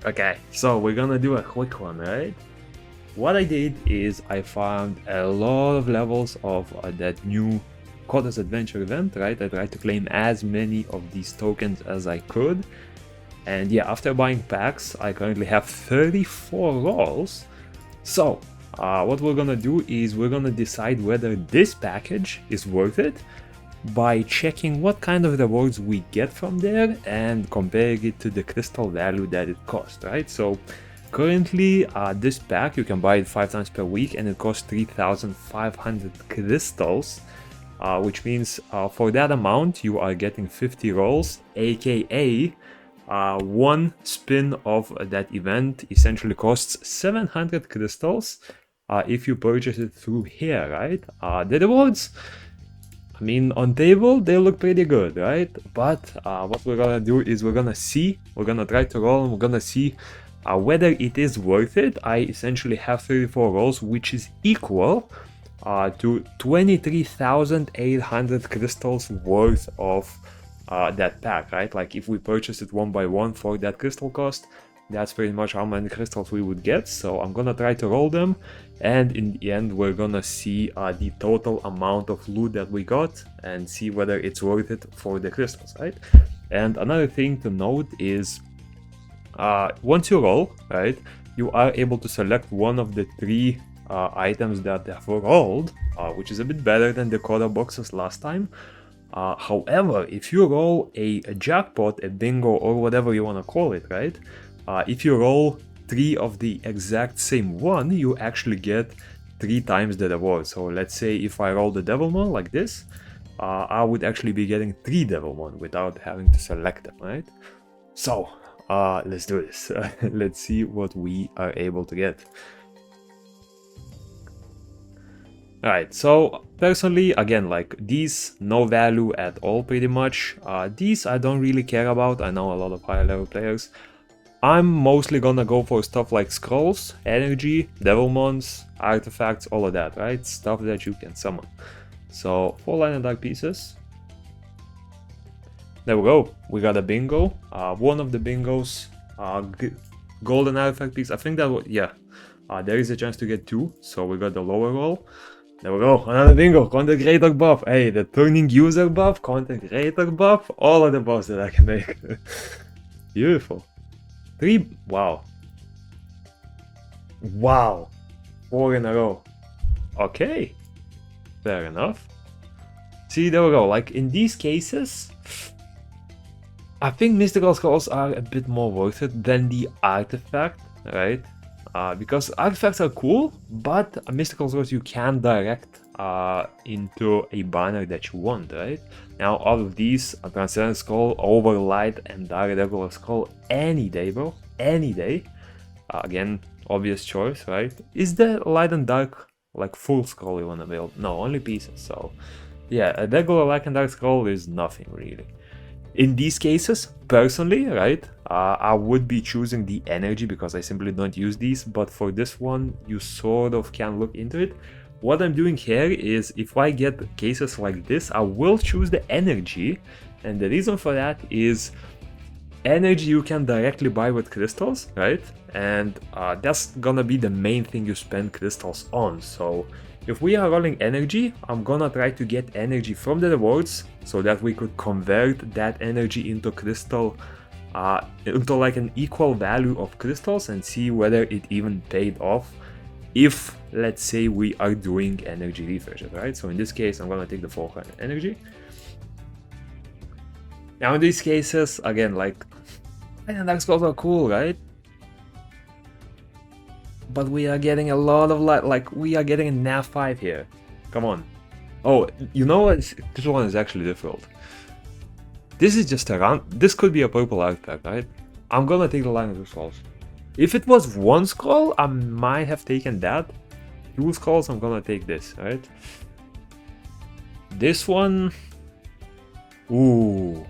Okay, so we're gonna do a quick one, right? What I did is I found a lot of levels of that new Caiross Adventure event, right? I tried to claim as many of these tokens as I could. And yeah, after buying packs, I currently have 34 rolls. So, what we're gonna do is we're gonna decide whether this package is worth it by checking what kind of rewards we get from there and comparing it to the crystal value that it costs, right? So currently this pack you can buy it 5 times per week and it costs 3,500 crystals, which means for that amount you are getting 50 rolls, aka one spin of that event essentially costs 700 crystals if you purchase it through here, right? The rewards, I mean, on table, they look pretty good, right? But what we're gonna do is we're gonna try to roll and we're gonna see whether it is worth it. I essentially have 34 rolls, which is equal to 23,800 crystals worth of that pack, right? Like if we purchase it one by one for that crystal cost, that's pretty much how many crystals we would get. So I'm gonna try to roll them, and in the end we're gonna see the total amount of loot that we got and see whether it's worth it for the crystals, right? And another thing to note is once you roll, right, you are able to select one of the 3 items that have rolled, which is a bit better than the quarter boxes last time. However, if you roll a jackpot, a bingo, or whatever you want to call it, right? If you roll 3 of the exact same one, you actually get 3 times the reward. So let's say if I roll the Devilmon like this, I would actually be getting 3 Devilmon without having to select them, right? So let's do this. Let's see what we are able to get. Alright, so personally, again, like these, no value at all pretty much. These I don't really care about. I know a lot of higher level players. I'm mostly gonna go for stuff like scrolls, energy, devilmons, artifacts, all of that, right? Stuff that you can summon. So 4 light and dark pieces. There we go. We got a bingo. One of the bingos, golden artifact piece. I think that was, yeah. There is a chance to get 2, so we got the lower roll. There we go, another bingo, content creator buff. Hey, the turning user buff, content creator buff, all of the buffs that I can make. Beautiful. 3, wow. Wow. 4 in a row. Okay. Fair enough. See, there we go. Like in these cases, I think mystical scrolls are a bit more worth it than the artifact, right? Because artifacts are cool, but mystical scrolls you can direct into a banner that you want, right? Now, all of these, a transcendent scroll, over light and dark regular scroll, any day, bro, any day. Again, obvious choice, right? Is the light and dark like full scroll you wanna build? No, only pieces. So, yeah, a regular light and dark scroll is nothing really. In these cases, personally, right, I would be choosing the energy because I simply don't use these, but for this one, you sort of can look into it. What I'm doing here is, if I get cases like this, I will choose the energy, and the reason for that is energy you can directly buy with crystals, right? And that's gonna be the main thing you spend crystals on. So if we are rolling energy, I'm gonna try to get energy from the rewards so that we could convert that energy into crystal, into like an equal value of crystals, and see whether it even paid off if, let's say, we are doing energy refreshes, right? So in this case, I'm gonna take the 400 energy. Now in these cases, again, like, dark scrolls are cool, right? But we are getting a lot of light, like we are getting a nav 5 here. Come on. Oh, you know what? This one is actually difficult. This is just a round. This could be a purple artifact, right? I'm gonna take the line of the scrolls. If it was 1 scroll, I might have taken that. 2 scrolls, I'm gonna take this, right? This one... Ooh.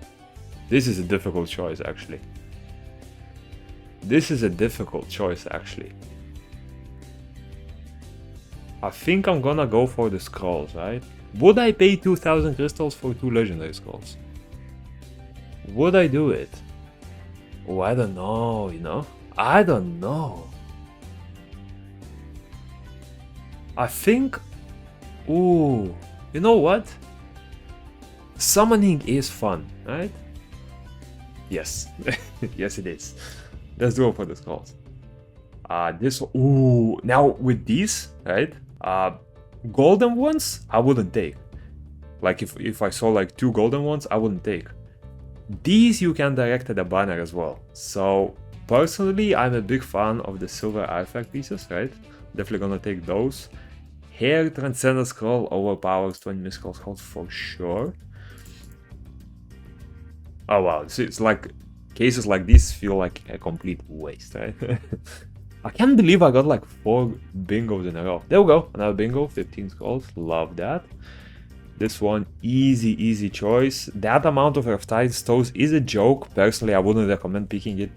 This is a difficult choice, actually. This is a difficult choice, actually. I think I'm gonna go for the scrolls, right? Would I pay 2,000 crystals for 2 legendary scrolls? Would I do it? Oh, I don't know, you know? I don't know. I think... Ooh, you know what? Summoning is fun, right? Yes. Yes, it is. Let's go for the skulls. This... Ooh, now with these, right? Golden ones, I wouldn't take. Like, if I saw like 2 golden ones, I wouldn't take. These you can direct at the banner as well. So, personally, I'm a big fan of the silver artifact pieces, right? Definitely gonna take those. Here, Transcendent Scroll overpowers 20 mystical scrolls for sure. Oh wow, it's like, cases like these feel like a complete waste, right? I can't believe I got like 4 bingos in a row. There we go, another bingo, 15 scrolls, love that. This one, easy choice. That amount of Reptile Stones is a joke. Personally, I wouldn't recommend picking it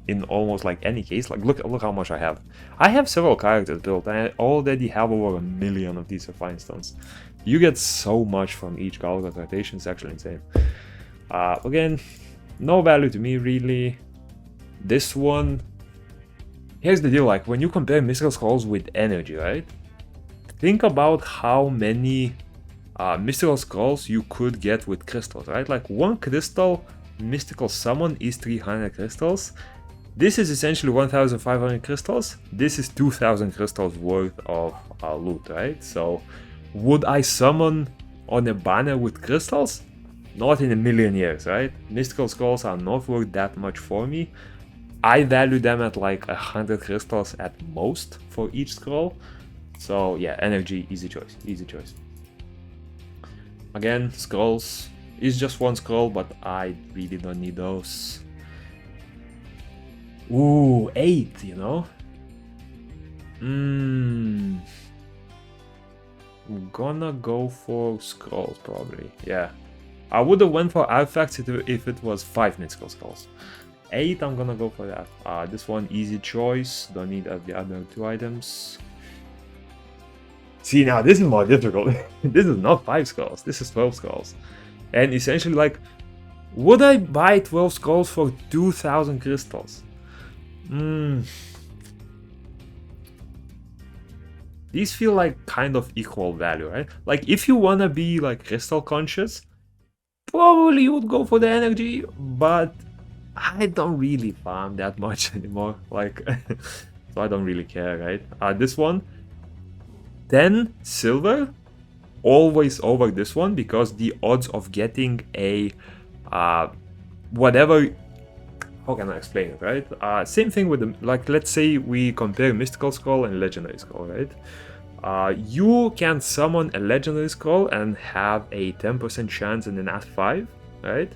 in almost like any case. Like, look how much I have. I have several characters built, and I already have over 1 million of these Refined Stones. You get so much from each galagos rotation, it's actually insane. Again, no value to me, really. This one... Here's the deal, like, when you compare Mystical Scrolls with energy, right? Think about how many... mystical scrolls you could get with crystals, right? Like 1 crystal mystical summon is 300 crystals. This is essentially 1500 crystals. This is 2000 crystals worth of loot, right? So would I summon on a banner with crystals? Not in a million years, right? Mystical scrolls are not worth that much for me. I value them at like 100 crystals at most for each scroll. So yeah, energy, easy choice, easy choice. Again, scrolls is just 1 scroll, but I really don't need those. Ooh, 8, you know? I'm gonna go for scrolls probably, yeah. I would have went for artifacts if it was 5 mystical scrolls. 8, I'm gonna go for that. This one, easy choice, don't need the other 2 items. See, now this is more difficult. This is not 5 skulls, this is 12 skulls. And essentially, like, would I buy 12 skulls for 2000 crystals? These feel like kind of equal value, right? Like, if you wanna be like crystal conscious, probably you would go for the energy, but I don't really farm that much anymore. Like, so I don't really care, right? This one, 10 silver, always over this one, because the odds of getting a whatever, how can I explain it, right? Same thing with the, like, let's say we compare mystical scroll and legendary scroll, right? You can summon a legendary scroll and have a 10% chance in an Nat 5, right?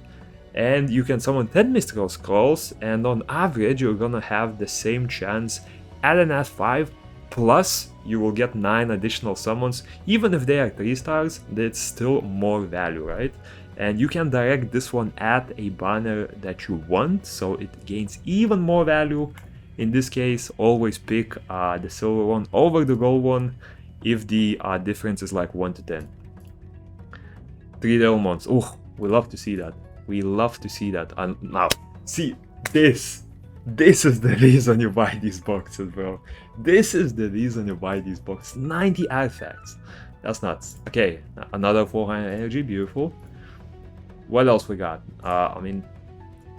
And you can summon 10 mystical scrolls, and on average you're gonna have the same chance at an Nat 5, plus you will get 9 additional summons. Even if they are 3 stars, that's still more value, right? And you can direct this one at a banner that you want, so it gains even more value. In this case, always pick the silver one over the gold one if the difference is like 1 to 10. 3 Delmons, oh, we love to see that. We love to see that. And now, see, this is the reason you buy these boxes, bro. This is the reason you buy these boxes. 90 artifacts. That's nuts. Okay, another 400 energy, beautiful. What else we got? I mean,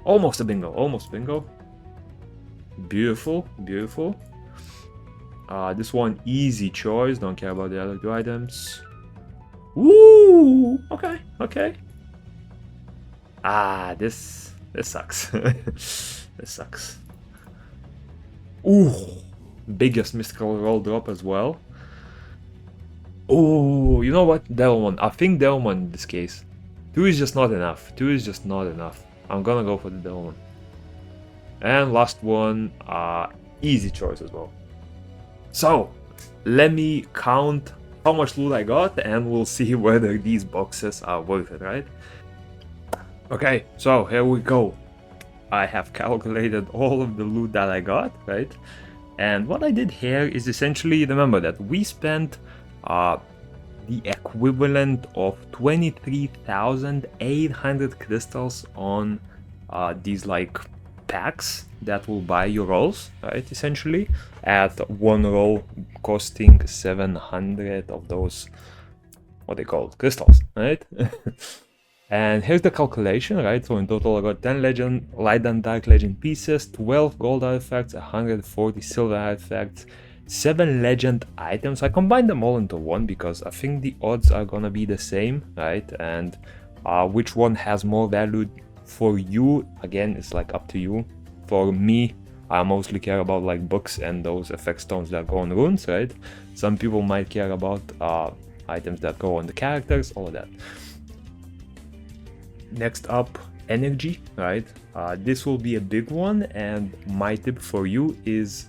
almost a bingo, almost bingo. Beautiful, beautiful. This one, easy choice. Don't care about the other 2 items. Woo! Okay, okay. This sucks. This sucks. Ooh, biggest mystical roll drop as well. Oh, you know what? Delmon. I think Delmon in this case. 2 is just not enough. 2 is just not enough. I'm gonna go for the Delmon. And last one, easy choice as well. So, let me count how much loot I got, and we'll see whether these boxes are worth it, right? Okay, so here we go. I have calculated all of the loot that I got, right? And what I did here is essentially, remember that we spent the equivalent of 23,800 crystals on these like packs that will buy your rolls, right, essentially, at one roll costing 700 of those, what they call crystals, right? And here's the calculation, right? So in total I got 10 legend, light and dark legend pieces, 12 gold artifacts, 140 silver artifacts, 7 legend items. I combined them all into one because I think the odds are gonna be the same, right? And which one has more value for you, again, it's like up to you. For me, I mostly care about like books and those effect stones that go on runes, right? Some people might care about items that go on the characters, all of that. Next up, energy, right? This will be a big one, and my tip for you is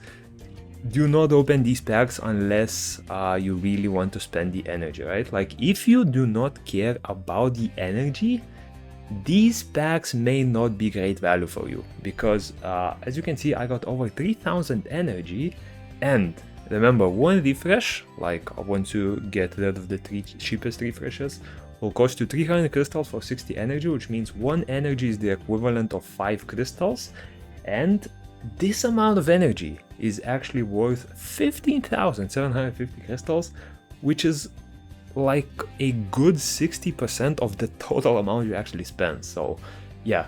do not open these packs unless you really want to spend the energy, right? Like if you do not care about the energy, these packs may not be great value for you, because as you can see, I got over 3000 energy, and remember, one refresh, like once you get rid of the 3 cheapest refreshes, will cost you 300 crystals for 60 energy, which means 1 energy is the equivalent of 5 crystals, and this amount of energy is actually worth 15,750 crystals, which is like a good 60% of the total amount you actually spend. So yeah,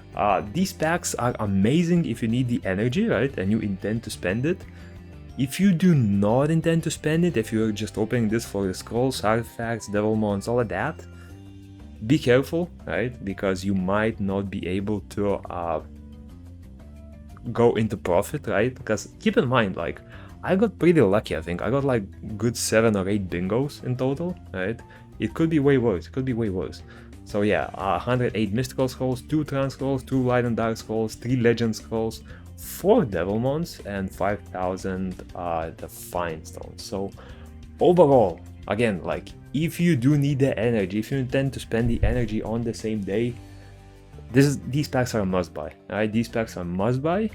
these packs are amazing if you need the energy, right, and you intend to spend it. If you do not intend to spend it, if you're just opening this for the scrolls, artifacts, devil mons, all of that, be careful, right, because you might not be able to go into profit, right? Because keep in mind, like, I got pretty lucky. I think I got like good 7 or 8 bingos in total, right? It could be way worse. It could be way worse. So yeah, 108 mystical scrolls, 2 trans scrolls, 2 light and dark scrolls, 3 legend scrolls, 4 devil mons, and 5000 divine stones. So overall, again, like, if you do need the energy, if you intend to spend the energy on the same day, these packs are a must buy, right? These packs are a must buy.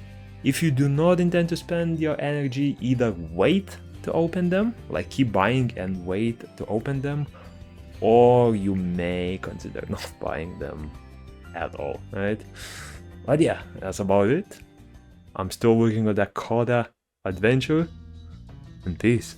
If you do not intend to spend your energy, either wait to open them, like keep buying and wait to open them, or you may consider not buying them at all, right? But yeah, that's about it. I'm still working on that Coda adventure, and peace.